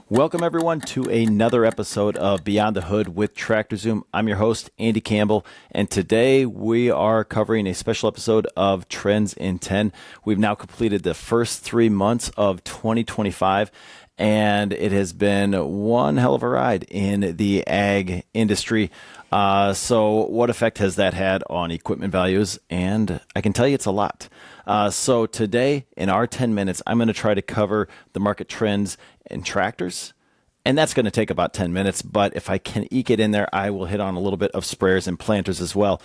Welcome, everyone, to another episode of Beyond the Hood with Tractor Zoom. I'm your host, Andy Campbell, and today we are covering a special episode of Trends in 10. We've now completed the first 3 months of 2025, and it has been one hell of a ride in the ag industry. So what effect has that had on equipment values? And I can tell you it's a lot. So today, in our 10 minutes, I'm going to try to cover the market trends in tractors. And that's going to take about 10 minutes. But if I can eke it in there, I will hit on a little bit of sprayers and planters as well.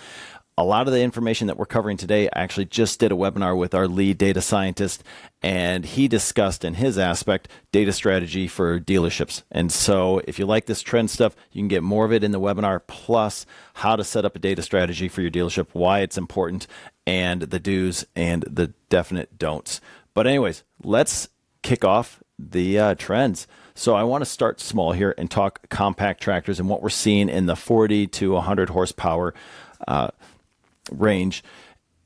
A lot of the information that we're covering today, I actually just did a webinar with our lead data scientist, and he discussed in his aspect data strategy for dealerships. And so if you like this trend stuff, you can get more of it in the webinar, plus how to set up a data strategy for your dealership, why it's important, and the do's and the definite don'ts. But anyways, let's kick off the trends. So I want to start small here and talk compact tractors and what we're seeing in the 40 to 100 horsepower range.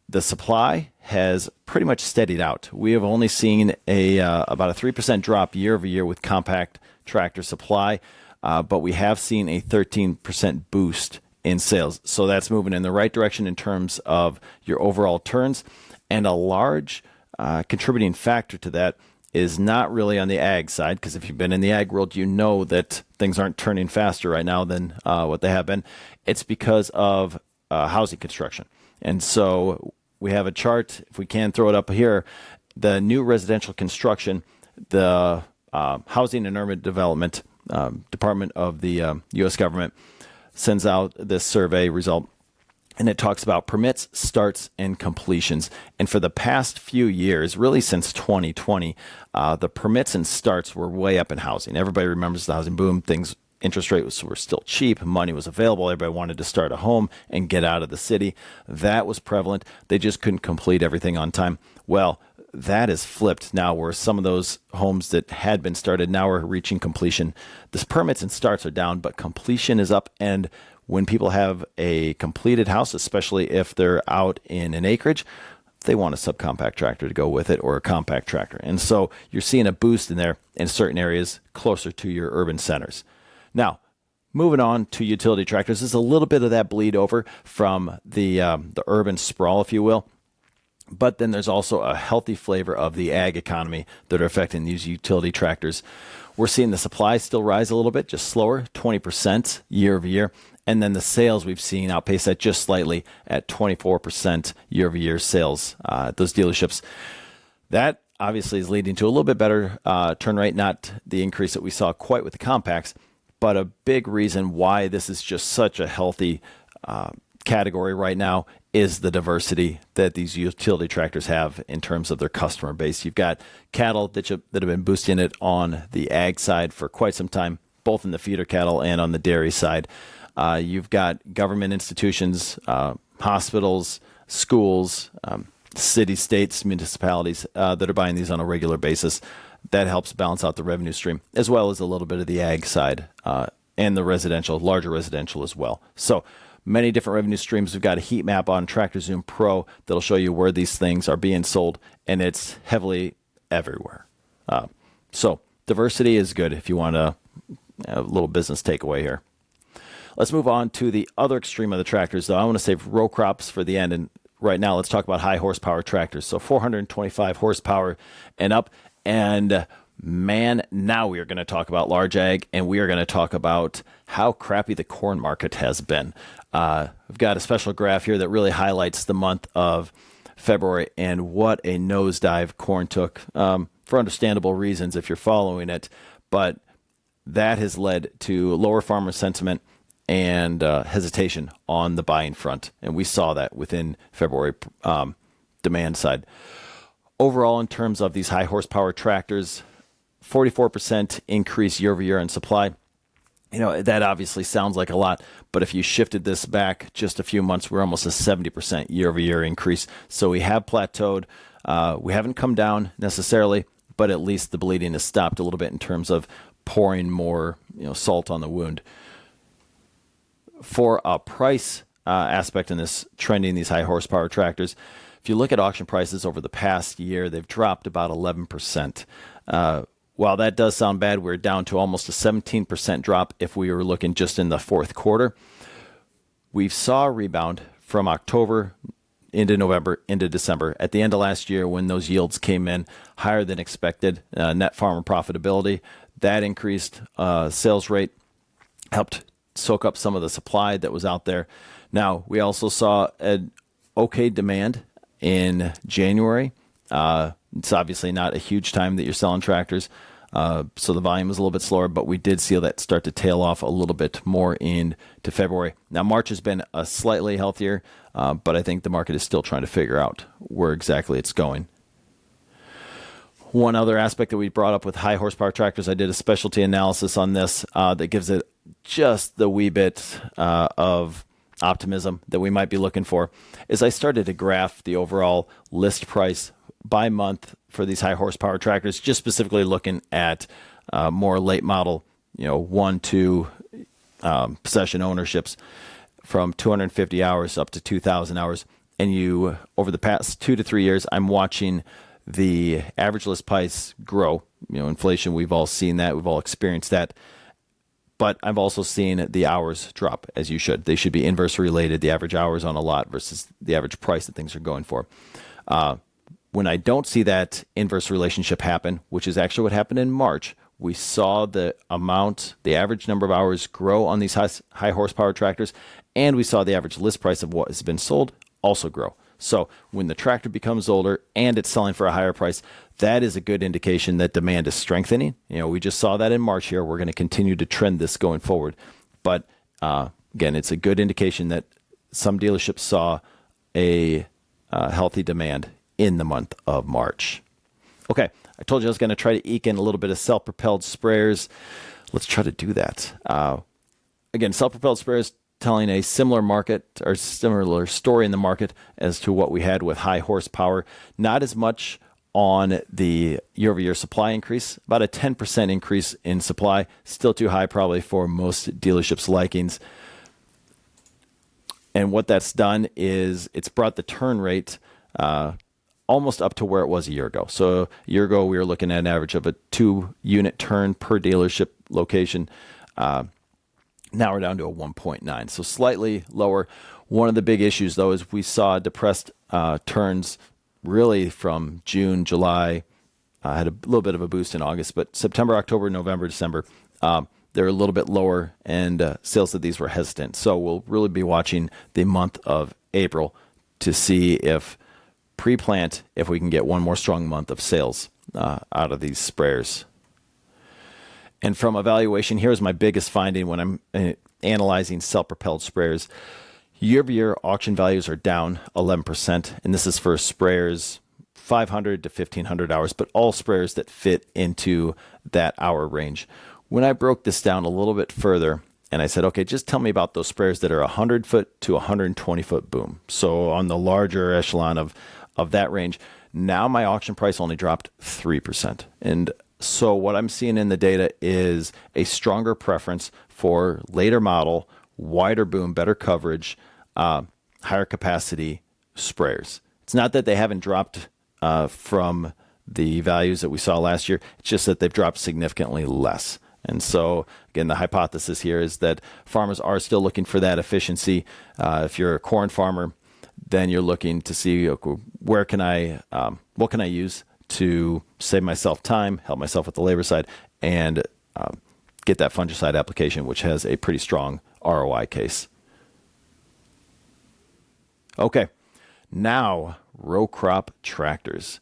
The supply has pretty much steadied out. We have only seen about a 3% drop year over year with compact tractor supply, but we have seen a 13% boost in sales. So that's moving in the right direction in terms of your overall turns. And a large contributing factor to that is not really on the ag side, because if you've been in the ag world, you know that things aren't turning faster right now than what they have been. It's because of housing construction. And so we have a chart, if we can throw it up here, the new residential construction, the Housing and Urban Development Department of the U.S. government sends out this survey result, and it talks about permits, starts, and completions. And for the past few years, really since 2020, the permits and starts were way up in housing. Everybody remembers the housing boom. Interest rates were still cheap. Money was available. Everybody wanted to start a home and get out of the city. That was prevalent. They just couldn't complete everything on time. Well, that is flipped now, where some of those homes that had been started now are reaching completion. The permits and starts are down, but completion is up. And when people have a completed house, especially if they're out in an acreage, they want a subcompact tractor to go with it, or a compact tractor. And so you're seeing a boost in there in certain areas closer to your urban centers. Now, moving on to utility tractors, there's a little bit of that bleed over from the urban sprawl, if you will. But then there's also a healthy flavor of the ag economy that are affecting these utility tractors. We're seeing the supply still rise a little bit, just slower, 20% year over year. And then the sales we've seen outpace that just slightly at 24% year over year sales at those dealerships. That obviously is leading to a little bit better turn rate, not the increase that we saw quite with the compacts. But a big reason why this is just such a healthy category right now is the diversity that these utility tractors have in terms of their customer base. You've got cattle that have been boosting it on the ag side for quite some time, both in the feeder cattle and on the dairy side. You've got government institutions, hospitals, schools, cities, states, municipalities that are buying these on a regular basis. That helps balance out the revenue stream, as well as a little bit of the ag side and the residential, larger residential as well. So many different revenue streams. We've got a heat map on Tractor Zoom Pro that'll show you where these things are being sold, and it's heavily everywhere. So diversity is good if you want a little business takeaway here. Let's move on to the other extreme of the tractors, though. I want to save row crops for the end, and right now let's talk about high horsepower tractors. So 425 horsepower and up. And man, now we are going to talk about large ag, and we are going to talk about how crappy the corn market has been. We've got a special graph here that really highlights the month of February and what a nosedive corn took, for understandable reasons if you're following it. But that has led to lower farmer sentiment and hesitation on the buying front. And we saw that within February demand side. Overall, in terms of these high horsepower tractors, 44% increase year over year in supply. You know, that obviously sounds like a lot, but if you shifted this back just a few months, we're almost a 70% year over year increase. So we have plateaued. We haven't come down necessarily, but at least the bleeding has stopped a little bit in terms of pouring more, salt on the wound. For a price aspect in this trending, these high horsepower tractors, if you look at auction prices over the past year, they've dropped about 11%. while that does sound bad, we're down to almost a 17% drop if we were looking just in the fourth quarter. We saw a rebound from October into November, into December. At the end of last year, when those yields came in higher than expected, net farmer profitability, that increased sales rate, helped soak up some of the supply that was out there. Now, we also saw an okay demand in January. It's obviously not a huge time that you're selling tractors, so the volume was a little bit slower, but we did see that start to tail off a little bit more into February. Now, March has been a slightly healthier, but I think the market is still trying to figure out where exactly it's going. One other aspect that we brought up with high horsepower tractors, I did a specialty analysis on this that gives it just the wee bit of optimism that we might be looking for, is I started to graph the overall list price by month for these high horsepower tractors, just specifically looking at more late model, 1-2 possession ownerships from 250 hours up to 2,000 hours. And over the past 2 to 3 years, I'm watching the average list price grow. Inflation, we've all seen that. We've all experienced that. But I've also seen the hours drop, as you should. They should be inversely related, the average hours on a lot versus the average price that things are going for. When I don't see that inverse relationship happen, which is actually what happened in March, we saw the average number of hours grow on these high horsepower tractors, and we saw the average list price of what has been sold also grow. So when the tractor becomes older and it's selling for a higher price, that is a good indication that demand is strengthening. We just saw that in March here. We're going to continue to trend this going forward. But again, it's a good indication that some dealerships saw a healthy demand in the month of March. Okay, I told you I was going to try to eke in a little bit of self-propelled sprayers. Let's try to do that. Again, self-propelled sprayers telling a similar market or similar story in the market as to what we had with high horsepower. Not as much on the year-over-year supply increase, about a 10% increase in supply, still too high probably for most dealerships' likings. And what that's done is it's brought the turn rate almost up to where it was a year ago. So a year ago, we were looking at an average of a 2-unit turn per dealership location. Now we're down to a 1.9, so slightly lower. One of the big issues, though, is we saw depressed turns really from June, July. Had a little bit of a boost in August, but September, October, November, December, they're a little bit lower, and sales of these were hesitant. So we'll really be watching the month of April to see if pre-plant, if we can get one more strong month of sales out of these sprayers. And from evaluation, here's my biggest finding when I'm analyzing self-propelled sprayers. Year-over-year auction values are down 11%, and this is for sprayers 500 to 1,500 hours, but all sprayers that fit into that hour range. When I broke this down a little bit further, and I said, okay, just tell me about those sprayers that are 100-foot to 120-foot boom. So on the larger echelon of that range, now my auction price only dropped 3%. And so what I'm seeing in the data is a stronger preference for later model, wider boom, better coverage, higher capacity sprayers. It's not that they haven't dropped from the values that we saw last year. It's just that they've dropped significantly less. And so, again, the hypothesis here is that farmers are still looking for that efficiency. If you're a corn farmer, then you're looking to see, okay, what can I use to save myself time, help myself with the labor side, and get that fungicide application, which has a pretty strong ROI case. Okay, now row crop tractors.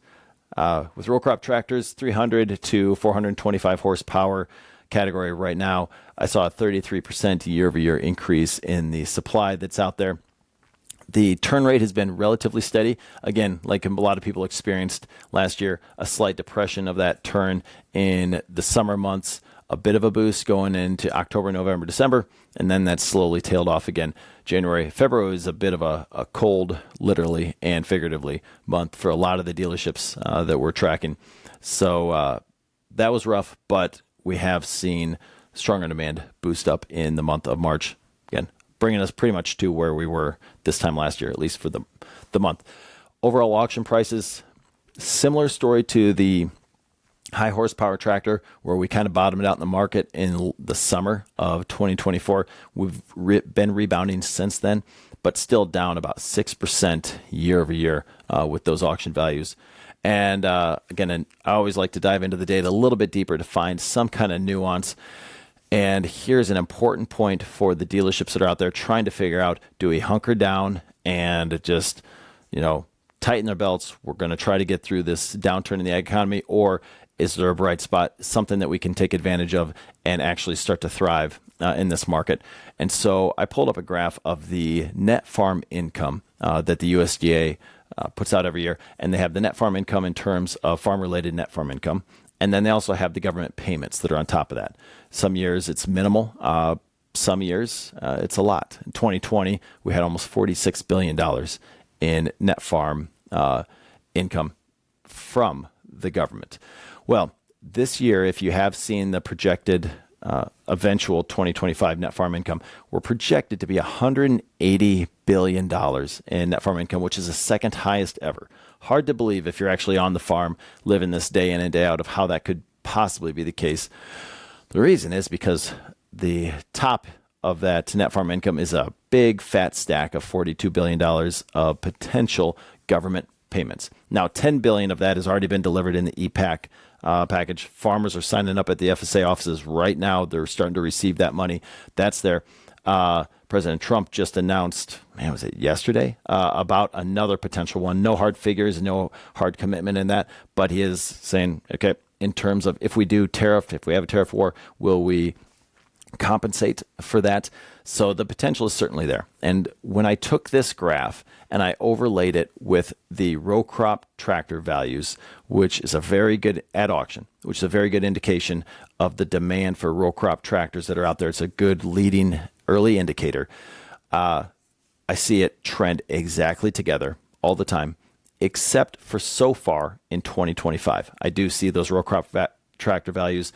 With row crop tractors, 300 to 425 horsepower category right now, I saw a 33% year-over-year increase in the supply that's out there. The turn rate has been relatively steady. Again, like a lot of people experienced last year, a slight depression of that turn in the summer months, a bit of a boost going into October, November, December, and then that slowly tailed off again. January, February is a bit of a cold, literally and figuratively, month for a lot of the dealerships that we're tracking. So that was rough, but we have seen stronger demand boost up in the month of March. Again, bringing us pretty much to where we were this time last year, at least for the month. Overall auction prices, similar story to the high horsepower tractor where we kind of bottomed out in the market in the summer of 2024. We've been rebounding since then, but still down about 6% year over year with those auction values. And again, I always like to dive into the data a little bit deeper to find some kind of nuance. And here's an important point for the dealerships that are out there trying to figure out, do we hunker down and just, tighten their belts? We're going to try to get through this downturn in the ag economy, or is there a bright spot, something that we can take advantage of and actually start to thrive in this market? And so I pulled up a graph of the net farm income that the USDA puts out every year. And they have the net farm income in terms of farm-related net farm income. And then they also have the government payments that are on top of that. Some years it's minimal. Some years it's a lot. In 2020, we had almost $46 billion in net farm income from the government. Well, this year, if you have seen the projected eventual 2025 net farm income, we're projected to be $180 billion in net farm income, which is the second highest ever. Hard to believe if you're actually on the farm living this day in and day out of how that could possibly be the case. The reason is because the top of that net farm income is a big fat stack of $42 billion of potential government payments. Now, $10 billion of that has already been delivered in the EPAC package. Farmers are signing up at the FSA offices right now. They're starting to receive that money. That's there. President Trump just announced, was it yesterday, about another potential one. No hard figures, no hard commitment in that, but he is saying, okay, in terms of if we have a tariff war, will we compensate for that? So the potential is certainly there. And when I took this graph and I overlaid it with the row crop tractor values, which is a very good at auction, which is a very good indication of the demand for row crop tractors that are out there. It's a good leading early indicator. I see it trend exactly together all the time, except for so far in 2025. I do see those row crop tractor values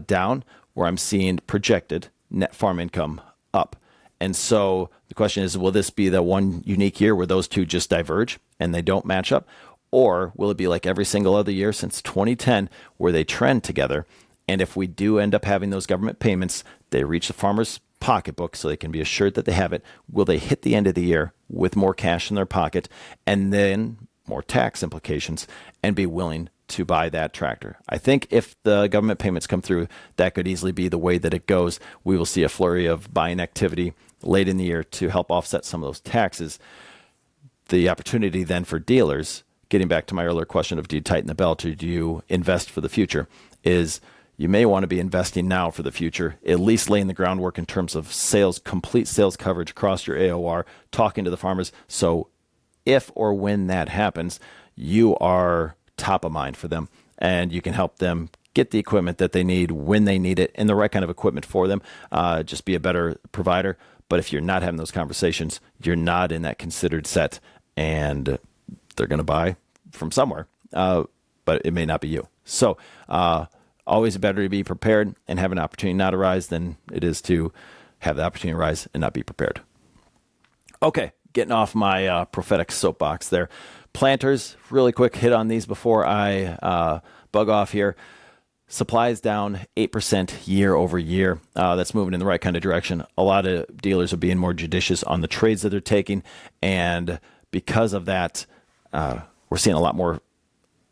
down, where I'm seeing projected net farm income up. And so the question is, will this be the one unique year where those two just diverge and they don't match up? Or will it be like every single other year since 2010 where they trend together? And if we do end up having those government payments, they reach the farmer's pocketbook so they can be assured that they have it. Will they hit the end of the year with more cash in their pocket and then more tax implications and be willing to buy that tractor? I think if the government payments come through, that could easily be the way that it goes. We will see a flurry of buying activity late in the year to help offset some of those taxes. The opportunity then for dealers, getting back to my earlier question of do you tighten the belt or do you invest for the future, is you may want to be investing now for the future, at least laying the groundwork in terms of sales, complete sales coverage across your AOR, talking to the farmers. So if or when that happens, you are top of mind for them and you can help them get the equipment that they need when they need it and the right kind of equipment for them. Just be a better provider. But if you're not having those conversations, you're not in that considered set and they're going to buy from somewhere, but it may not be you. So always better to be prepared and have an opportunity not arise than it is to have the opportunity arise and not be prepared. Okay, getting off my prophetic soapbox there. Planters, really quick hit on these before I bug off here. Supply is down 8% year over year. That's moving in the right kind of direction. A lot of dealers are being more judicious on the trades that they're taking. And because of that, we're seeing a lot more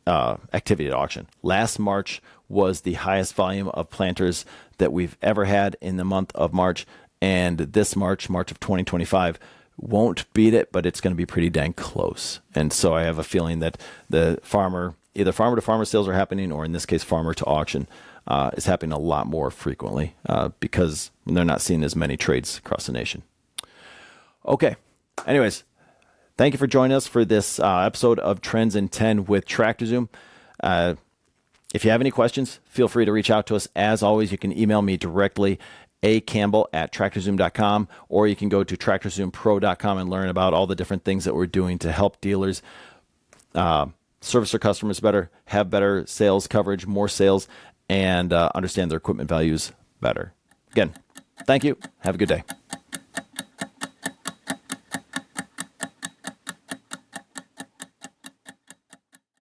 activity at auction. Last March was the highest volume of planters that we've ever had in the month of March. And this March of 2025, won't beat it, but it's going to be pretty dang close. And so I have a feeling that the either farmer to farmer sales are happening, or in this case, farmer to auction is happening a lot more frequently because they're not seeing as many trades across the nation. Okay. Anyways, thank you for joining us for this episode of Trends in 10 with TractorZoom. If you have any questions, feel free to reach out to us. As always, you can email me directly, acampbell@tractorzoom.com, or you can go to tractorzoompro.com and learn about all the different things that we're doing to help dealers service their customers better, have better sales coverage, more sales, and understand their equipment values better. Again, thank you. Have a good day.